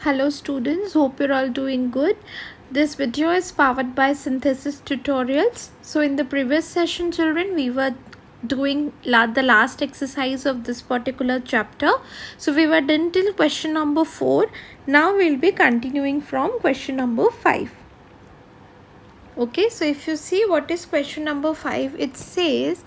Hello students, hope you're all doing good. This video is powered by Synthesis Tutorials. So in the previous session children, we were doing the last exercise of this particular chapter. So we were done till question number 4. Now we'll be continuing from question number 5. Okay, so if you see what is question number 5, it says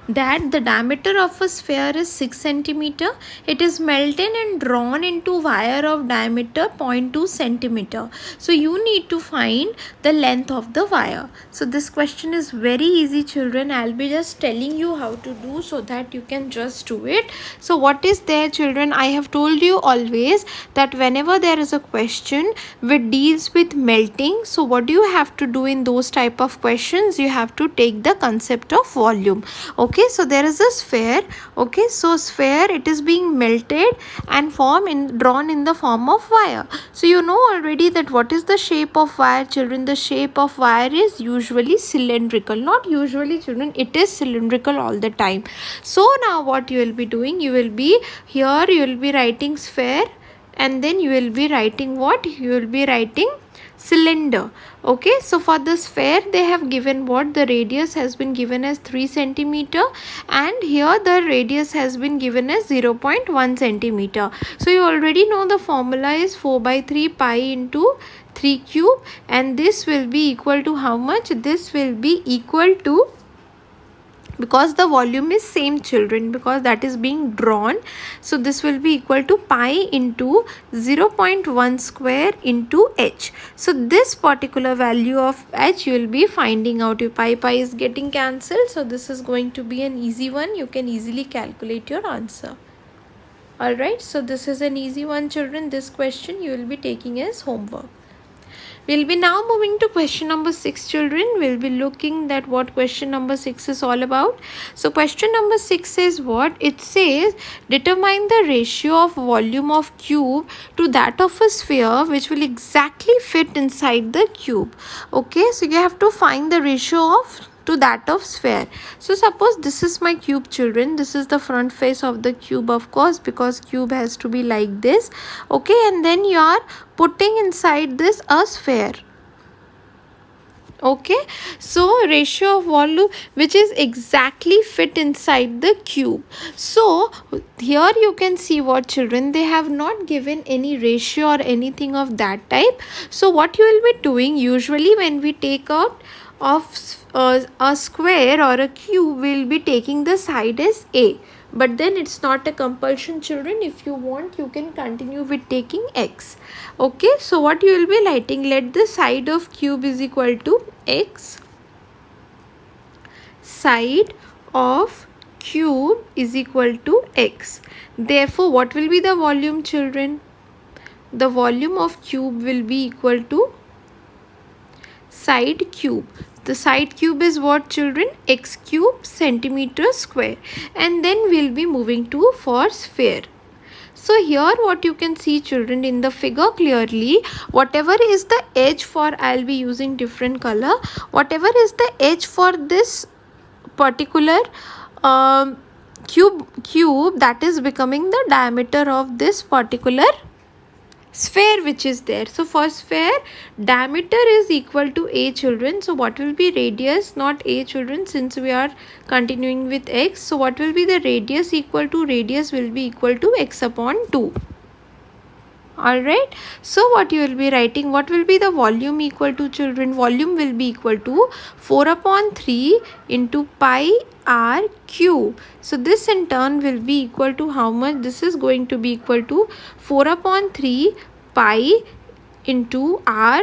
that the diameter of a sphere is 6 centimeter. It is melted and drawn into wire of diameter 0.2 centimeter. So you need to find the length of the wire. So this question is very easy children. I'll be just telling you how to do so that you can just do it. So what is there children? I have told you always that whenever there is a question which deals with melting, so what do you have to do in those type of questions? You have to take the concept of volume. Okay, so there is a sphere. Okay, so sphere, it is being melted and drawn in the form of wire. So you know already that what is the shape of wire children? The shape of wire is usually cylindrical. Not usually children, it is cylindrical all the time. So now what you will be doing? You will be writing sphere, and then you will be writing what? You will be writing cylinder. Okay, so for the sphere they have given what? The radius has been given as 3 centimeter, and here the radius has been given as 0.1 centimeter. So you already know the formula is 4 by 3 pi into 3 cube, and this will be equal to how much? This will be equal to, because the volume is same children, because that is being drawn, so this will be equal to pi into 0.1 square into h. So this particular value of h you will be finding out. Your pi is getting cancelled, so this is going to be an easy one. You can easily calculate your answer. Alright, so this is an easy one children. This question you will be taking as homework. We'll be now moving to question number 6 children. We'll be looking at what question number 6 is all about. So question number 6 says what? It says determine the ratio of volume of cube to that of a sphere which will exactly fit inside the cube. Okay, so you have to find the ratio of to that of sphere. So suppose this is my cube children. This is the front face of the cube, of course, because cube has to be like this. Okay, and then you are putting inside this a sphere. Okay, so ratio of volume which is exactly fit inside the cube. So here you can see what children, they have not given any ratio or anything of that type. So what you will be doing, usually when we take out of a square or a cube, we will be taking the side as a, but then it's not a compulsion children. If you want, you can continue with taking x. Okay, so what you will be writing, let the side of cube is equal to x, side of cube is equal to x. Therefore what will be the volume children? The volume of cube will be equal to side cube. The side cube is what children? X cube centimeter square. And then we'll be moving to for sphere. So here what you can see children in the figure clearly, whatever is the edge for, I'll be using different color, whatever is the edge for this particular cube, that is becoming the diameter of this particular sphere which is there. So for sphere, diameter is equal to a children. So what will be radius? Not a children, since we are continuing with x. So what will be the radius equal to? Radius will be equal to x upon 2. Alright, so what you will be writing, what will be the volume equal to children? Volume will be equal to 4 upon 3 into pi r cube. So this in turn will be equal to how much? This is going to be equal to 4 upon 3 pi into r.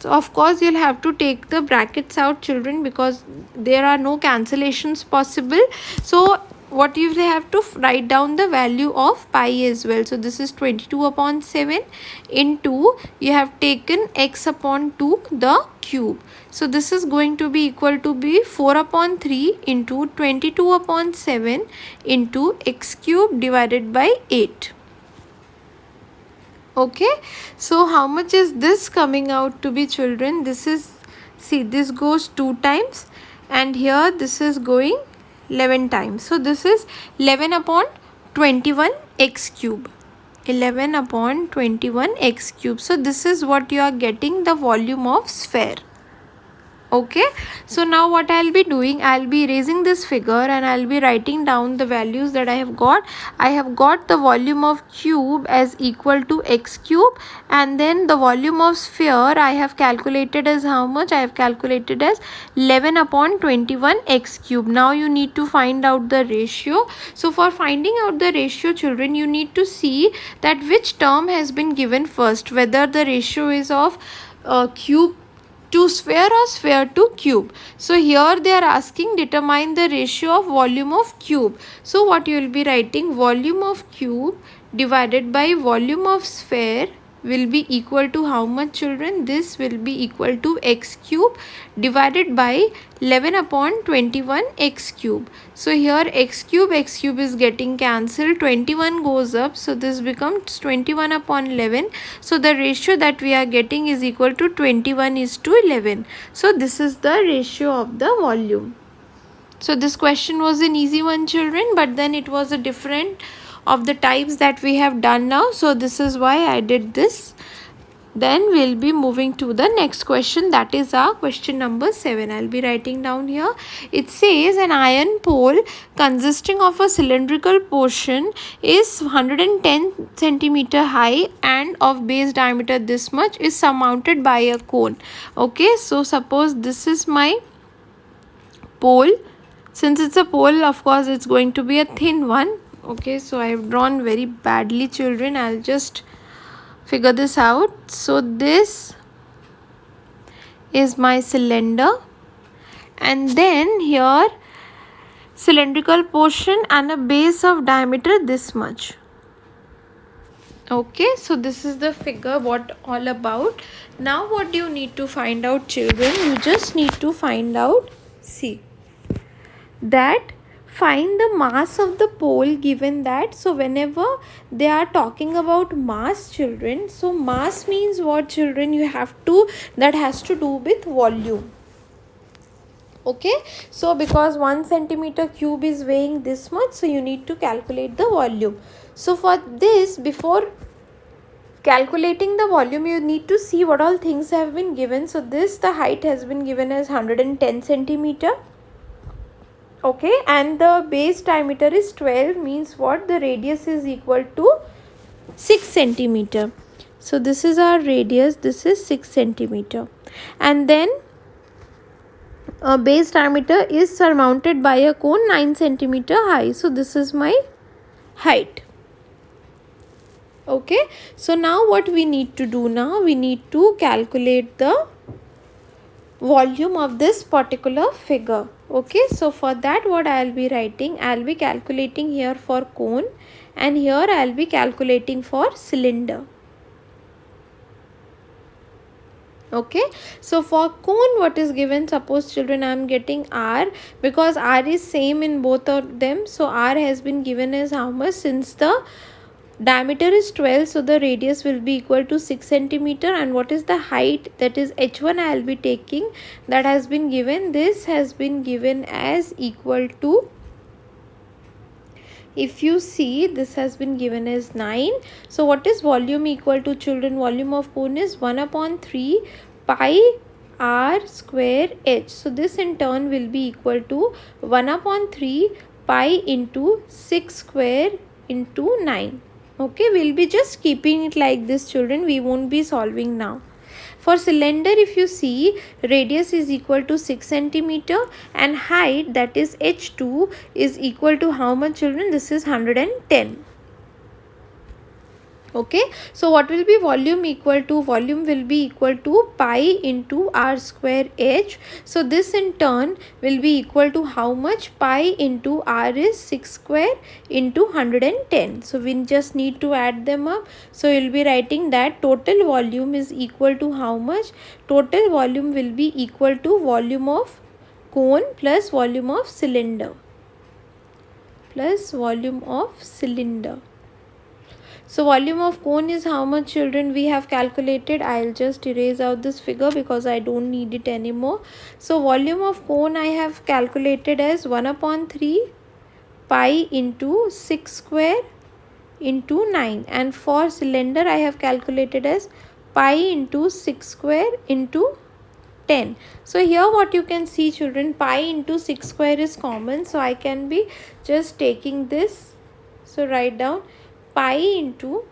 So of course you'll have to take the brackets out children, because there are no cancellations possible. So what you have to write down the value of pi as well. So this is 22 upon 7 into, you have taken x upon 2 the cube. So this is going to be equal to be 4 upon 3 into 22 upon 7 into x cube divided by 8. Okay, so how much is this coming out to be children? This is, see, this goes 2 times, and here this is going 11 times. So this is 11 upon 21 x cube. 11 upon 21 x cube. So this is what you are getting, the volume of sphere. Okay, so now what I'll be doing, I'll be erasing this figure and I'll be writing down the values that I have got. I have got the volume of cube as equal to x cube, and then the volume of sphere I have calculated as how much? I have calculated as 11 upon 21 x cube. Now you need to find out the ratio. So for finding out the ratio, children, you need to see that which term has been given first, whether the ratio is of cube to sphere or sphere to cube. So here they are asking determine the ratio of volume of cube. So what you will be writing, volume of cube divided by volume of sphere will be equal to how much, children? This will be equal to x cube divided by 11 upon 21 x cube. So here x cube is getting cancelled, 21 goes up, so this becomes 21 upon 11. So the ratio that we are getting is equal to 21 is to 11. So this is the ratio of the volume. So this question was an easy one, children, but then it was a different of the types that we have done now. So this is why I did this. Then we'll be moving to the next question, that is our question number 7. I'll be writing down here. It says an iron pole consisting of a cylindrical portion is 110 centimeter high and of base diameter this much is surmounted by a cone. Okay, so suppose this is my pole. Since it's a pole, of course it's going to be a thin one. Okay, so I have drawn very badly, children. I'll just figure this out. So this is my cylinder, and then here cylindrical portion and a base of diameter this much. Okay, so this is the figure what all about. Now what do you need to find out, children? You just need to find out, see, that find the mass of the pole given that. So whenever they are talking about mass, children, so mass means what, children? You have to, that has to do with volume. Okay, so because 1 centimeter cube is weighing this much, so you need to calculate the volume. So for this, before calculating the volume, you need to see what all things have been given. So this, the height has been given as 110 centimeter. Okay, and the base diameter is 12, means what? The radius is equal to 6 centimeter. So this is our radius, this is 6 centimeter. And then base diameter is surmounted by a cone 9 centimeter high. So this is my height. Okay, so now what we need to do now? We need to calculate the volume of this particular figure. Okay, so for that what I will be writing, I will be calculating here for cone and here I will be calculating for cylinder. Okay, so for cone what is given, suppose, children, I am getting R, because R is same in both of them. So R has been given as how much? Since the diameter is 12, so the radius will be equal to 6 centimeter. And what is the height? That is H1 I will be taking, that has been given. This has been given as equal to, if you see, this has been given as 9. So what is volume equal to, children? Volume of cone is 1 upon 3 pi r square h. So this in turn will be equal to 1 upon 3 pi into 6 square into 9. Okay, we'll be just keeping it like this, children. We won't be solving now. For cylinder, if you see, radius is equal to 6 centimeter and height, that is H2, is equal to how much, children? This is 110. Okay, so what will be volume equal to? Volume will be equal to pi into r square h. So this in turn will be equal to how much? Pi into r is 6 square into 110. So we just need to add them up. So you'll be writing that total volume is equal to how much? Total volume will be equal to volume of cone plus volume of cylinder plus volume of cylinder. So volume of cone is how much, children? We have calculated. I'll just erase out this figure because I don't need it anymore. So volume of cone I have calculated as 1 upon 3 pi into 6 square into 9, and for cylinder I have calculated as pi into 6 square into 10. So here what you can see, children, pi into 6 square is common, so I can be just taking this. So write down pi into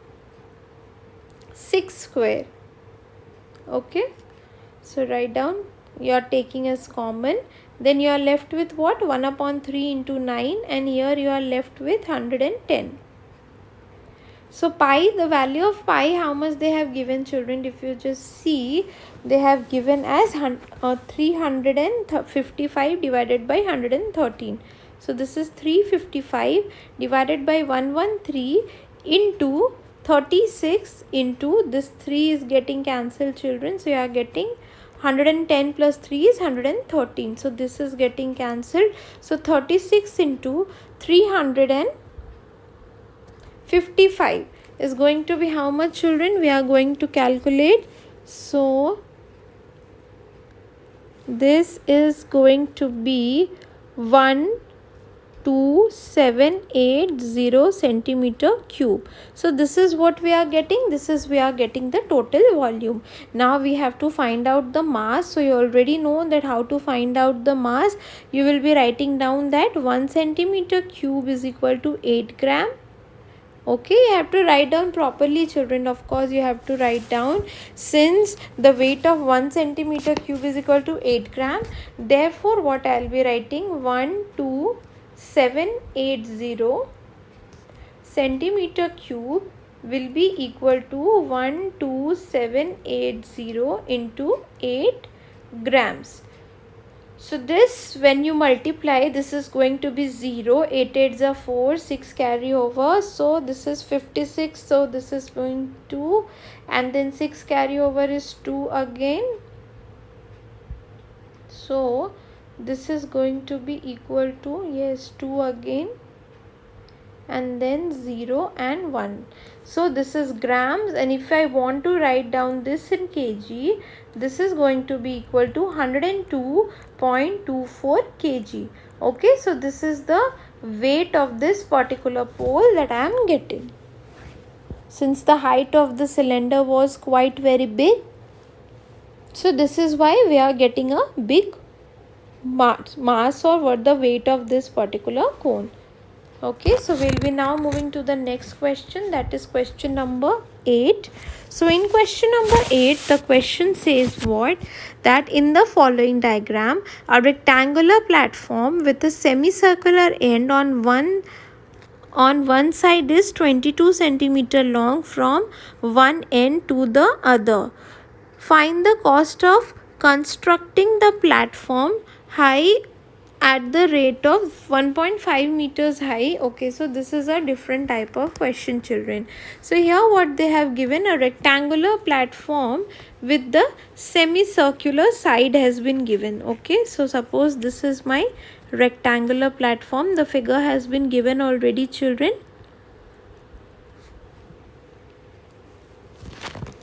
6 square. Okay, so write down, you are taking as common, then you are left with what? 1 upon 3 into 9, and here you are left with 110. So pi, the value of pi, how much they have given, children? If you just see, they have given as 355 divided by 113. So this is 355 divided by 113 into 36 into this 3 is getting cancelled, children. So you are getting 110 plus 3 is 113. So this is getting cancelled. So 36 into 355 is going to be how much, children? We are going to calculate. So this is going to be 12780 centimeter cube. So this is what we are getting. We are getting the total volume. Now we have to find out the mass. So you already know that how to find out the mass. You will be writing down that 1 centimeter cube is equal to 8 gram. Okay, you have to write down properly, children. Of course you have to write down, since the weight of 1 centimeter cube is equal to 8 gram. Therefore what I will be writing, 12780 centimeter cube will be equal to 12780 into 8 grams. So this, when you multiply, this is going to be 0, 8 8s are 4, 6 carry over, so this is 56, so this is going to, and then 6 carry over is 2 again, so this is going to be equal to, yes, 2 again, and then 0 and 1. So this is grams, and if I want to write down this in kg, this is going to be equal to 102.24 kg. Okay, so this is the weight of this particular pole that I am getting. Since the height of the cylinder was quite very big, so this is why we are getting a big mass or what the weight of this particular cone. Okay, so we'll be now moving to the next question, that is question number 8. So in question number 8, the question says what? That in the following diagram, a rectangular platform with a semicircular end on one side is 22 centimeter long from one end to the other. Find the cost of constructing the platform high at the rate of 1.5 meters high. Okay, so this is a different type of question, children. So here what they have given, a rectangular platform with the semicircular side has been given. Okay, so suppose this is my rectangular platform. The figure has been given already, children.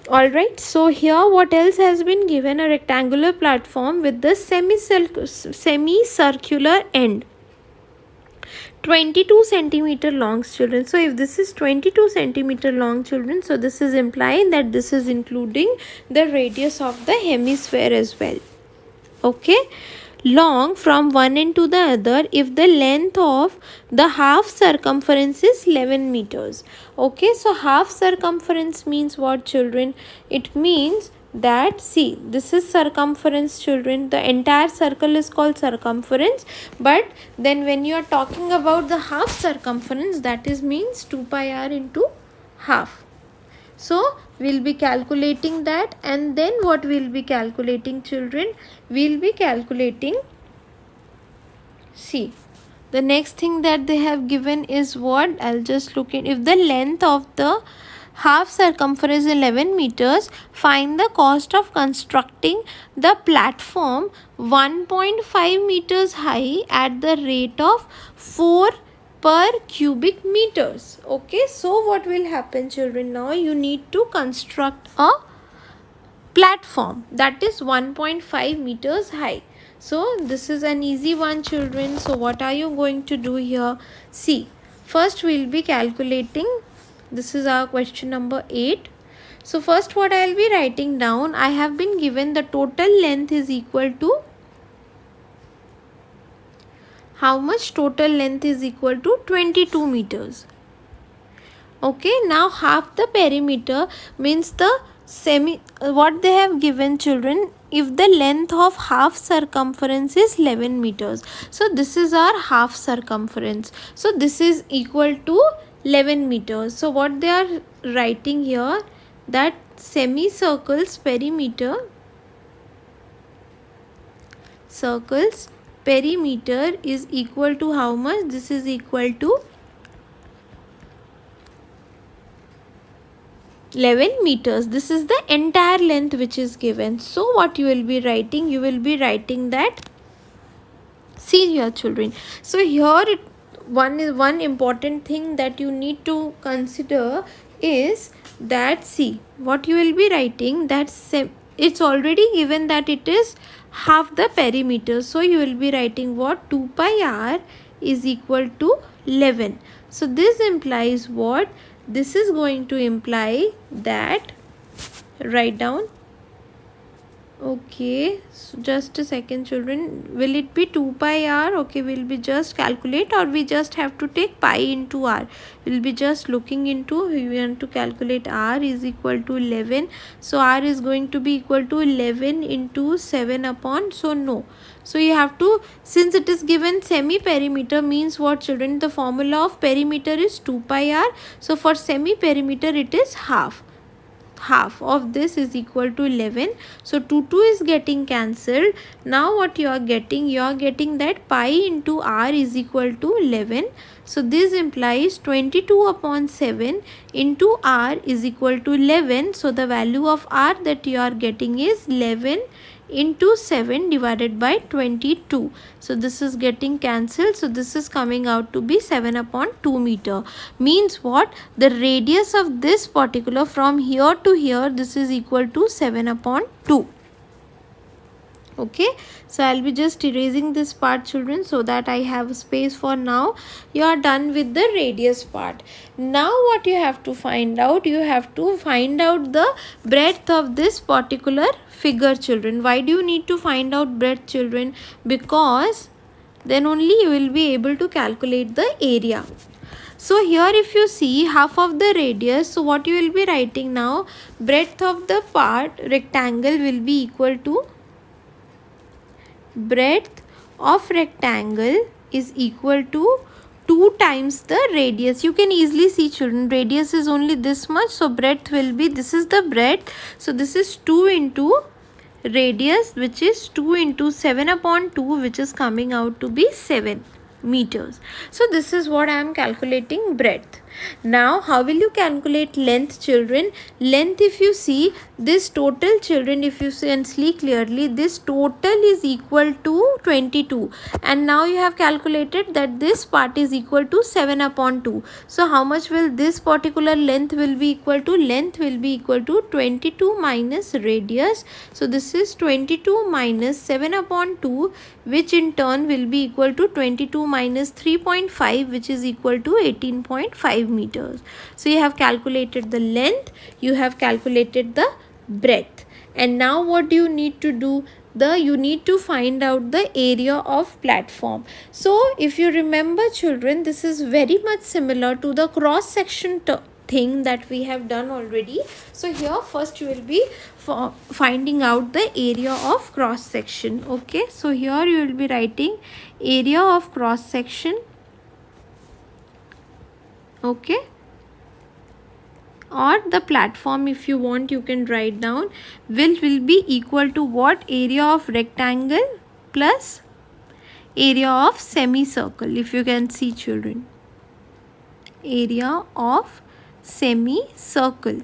Alright, so here what else has been given, a rectangular platform with the semicircular end, 22 centimeter long, children. So if this is 22 centimeter long, children, so this is implying that this is including the radius of the hemisphere as well. Okay, long from one end to the other if the length of the half circumference is 11 meters. Okay, so half circumference means what, children? It means that, see, this is circumference, children. The entire circle is called circumference, but then when you are talking about the half circumference, that is means 2 pi r into half. So we'll be calculating that, and then what we'll be calculating, children? We'll be calculating, see, the next thing that they have given is what? I'll just look in. If the length of the half circumference is 11 meters, find the cost of constructing the platform 1.5 meters high at the rate of 4 per cubic meters. Okay, so what will happen, children? Now you need to construct a platform that is 1.5 meters high. So this is an easy one, children. So what are you going to do here? See, first we'll be calculating This is our question number 8. So first what I will be writing down, I have been given the total length is equal to, how much total length is equal to 22 meters. Okay, now half the perimeter means the what they have given children, if the length of half circumference is 11 meters. So this is our half circumference. So this is equal to 11 meters. So what they are writing here, that semicircle's perimeter, circle's perimeter is equal to how much? This is equal to 11 meters. This is the entire length which is given. So what you will be writing? You will be writing that, see here children. So here one important thing that you need to consider is that, see what you will be writing, that it's already given that it is half the perimeter. So you will be writing what? 2 pi r is equal to 11. So this implies what? This is going to imply that, write down. Okay, so just a second children, will it be 2 pi r? Okay, we'll be just calculate, or we just have to take pi into r. We'll be just looking into, we want to calculate r is equal to 11. So r is going to be equal to 11 into 7 upon, so no. So you have to, since it is given semi perimeter, means what children? The formula of perimeter is 2 pi r. So for semi perimeter it is half. Half of this is equal to 11. So 2 is getting cancelled. Now what you are getting? You are getting that pi into r is equal to 11. So this implies 22 upon 7 into r is equal to 11. So the value of r that you are getting is 11 into 7 divided by 22. So this is getting cancelled. So this is coming out to be 7 upon 2 meter. Means what? The radius of this particular, from here to here, this is equal to 7 upon 2. Okay, so I'll be just erasing this part children, so that I have space for now. You are done with the radius part. Now what you have to find out? You have to find out the breadth of this particular figure children. Why do you need to find out breadth children? Because then only you will be able to calculate the area. So here if you see half of the radius, so what you will be writing now? Breadth of the part rectangle will be equal to, breadth of rectangle is equal to 2 times the radius. You can easily see children, radius is only this much, so breadth will be, this is the breadth, so this is 2 into radius, which is 2 into 7 upon 2, which is coming out to be 7 meters. So this is what I am calculating, breadth. Now how will you calculate length children? Length, if you see this total children, if you can see clearly, this total is equal to 22, and now you have calculated that this part is equal to 7 upon 2. So how much will this particular length will be equal to? Length will be equal to 22 minus radius. So this is 22 minus 7 upon 2, which in turn will be equal to 22 minus 3.5, which is equal to 18.5 meters. So you have calculated the length, you have calculated the breadth, and now what do you need to do? You need to find out the area of platform. So if you remember children, this is very much similar to the cross section thing that we have done already. So here first you will be finding out the area of cross section. Okay, so here you will be writing area of cross section. Okay, or the platform, if you want you can write down, will be equal to what? Area of rectangle plus area of semicircle. If you can see children, area of semicircle.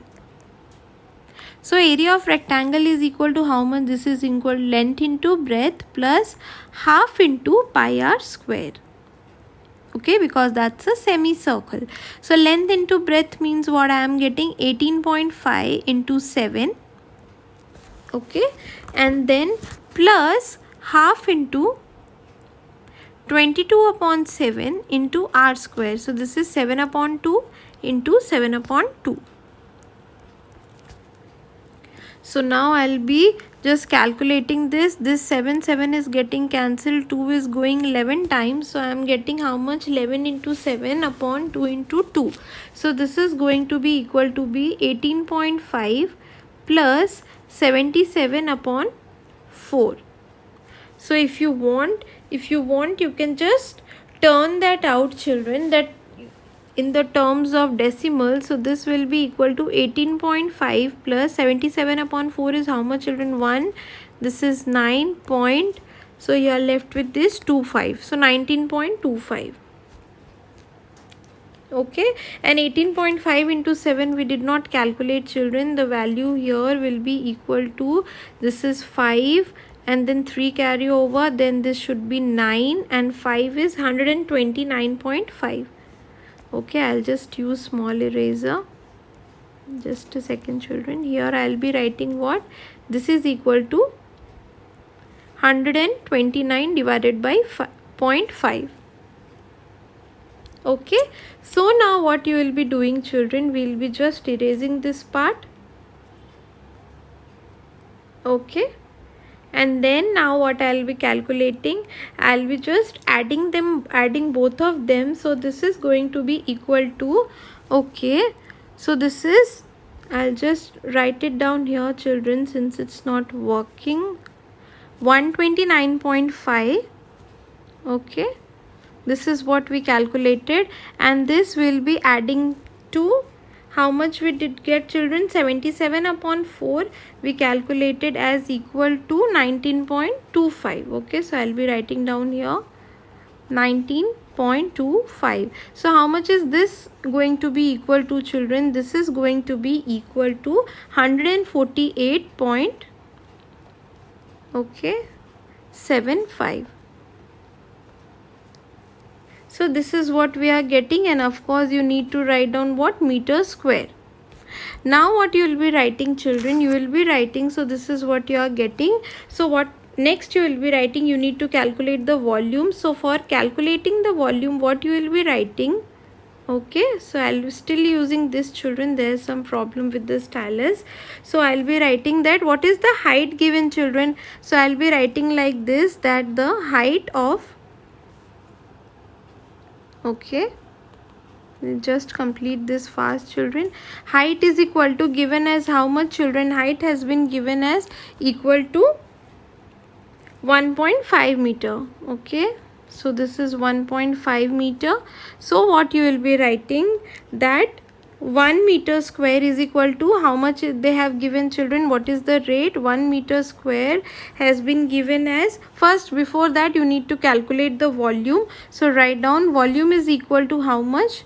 So area of rectangle is equal to how much? This is equal to length into breadth plus half into pi r square. Okay, because that's a semicircle. So length into breadth means what? I am getting 18.5 into 7. Okay, and then plus half into 22 upon 7 into r square. So this is 7 upon 2 into 7 upon 2. So now I'll be just calculating this. This 7 is getting cancelled, 2 is going 11 times. So I'm getting how much? 11 into 7 upon 2 into 2. So this is going to be equal to be 18.5 plus 77 upon 4. So if you want, you can just turn that out, children, that in the terms of decimal. So this will be equal to 18.5 plus 77 upon 4 is how much, children? 1. This is 9 point. So you are left with this 25. So 19.25. Okay, and 18.5 into 7 we did not calculate, children. The value here will be equal to, this is 5 and then 3 carry over, then this should be 9 and 5 is 129.5. Okay, I'll just use small eraser. Just a second, children. Here I'll be writing what? This is equal to 129 divided by 0.5. Okay, so now what you will be doing, children, we will be just erasing this part. Okay, and then now what I'll be calculating, I'll be just adding both of them. So this is going to be equal to, okay, so this is, I'll just write it down here, children, since it's not working. 129.5. okay, this is what we calculated, and this will be adding to how much we did get, children? 77 upon 4 we calculated as equal to 19.25. okay, so I'll be writing down here 19.25. so how much is this going to be equal to, children? This is going to be equal to 148 point, okay, 75. So this is what we are getting, and of course you need to write down what? Meter square. Now what you will be writing, children? You will be writing, so this is what you are getting. So what next you will be writing? You need to calculate the volume. So for calculating the volume, what you will be writing? Okay, so I'll be still using this, children. There's some problem with the stylus. So I'll be writing that what is the height given, children? So I'll be writing like this, that the height of, okay, just complete this fast, children. Height is equal to, given as how much, children? Height has been given as equal to 1.5 meter. okay, so this is 1.5 meter. So what you will be writing, that 1 meter square is equal to how much they have given, children? What is the rate? 1 meter square has been given as, first before that you need to calculate the volume. So write down, volume is equal to how much?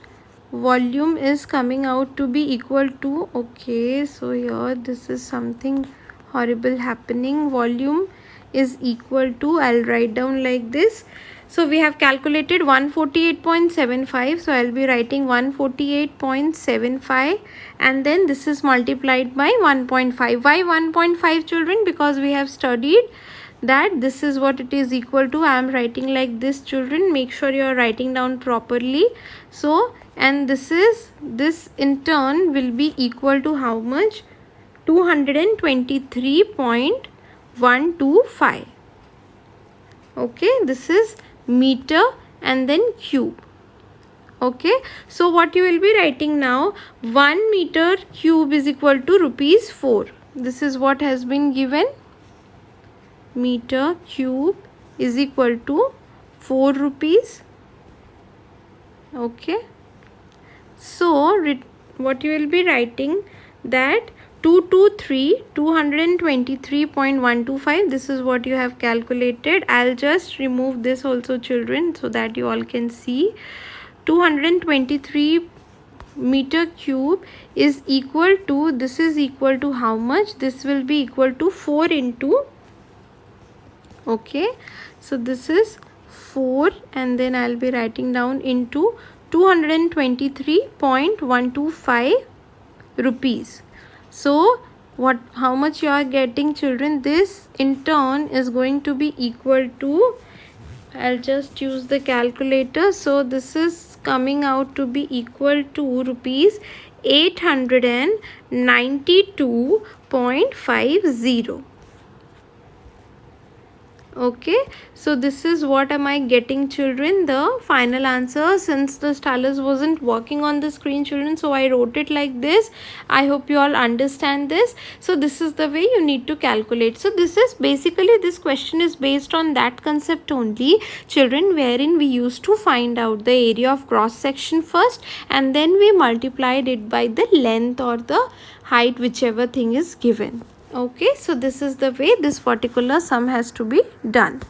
Volume is coming out to be equal to, okay, so here this is something horrible happening. Volume is equal to, I'll write down like this. So we have calculated 148.75. so I'll be writing 148.75, and then this is multiplied by 1.5. Why 1.5, children? Because we have studied that this is what it is equal to. I am writing like this, children. Make sure you are writing down properly. So, and this in turn will be equal to how much? 223.125. okay, this is meter and then cube. okay, so what you will be writing now, 1 meter cube is equal to rupees 4. This is what has been given. Meter cube is equal to 4 rupees. okay, so what you will be writing, that 223.125. this is what you have calculated. I'll just remove this also, children, so that you all can see. 223 meter cube is equal to, this is equal to how much? This will be equal to 4 into, okay, so this is 4, and then I'll be writing down into 223.125 rupees. So what, how much you are getting, children? This in turn is going to be equal to, I'll just use the calculator. So this is coming out to be equal to rupees 892.50. Okay, so this is what am I getting, children, the final answer. Since the stylus wasn't working on the screen, children, so I wrote it like this. I hope you all understand this. So this is the way you need to calculate. So this is basically, this question is based on that concept only, children, wherein we used to find out the area of cross section first, and then we multiplied it by the length or the height, whichever thing is given. Okay, so this is the way this particular sum has to be done.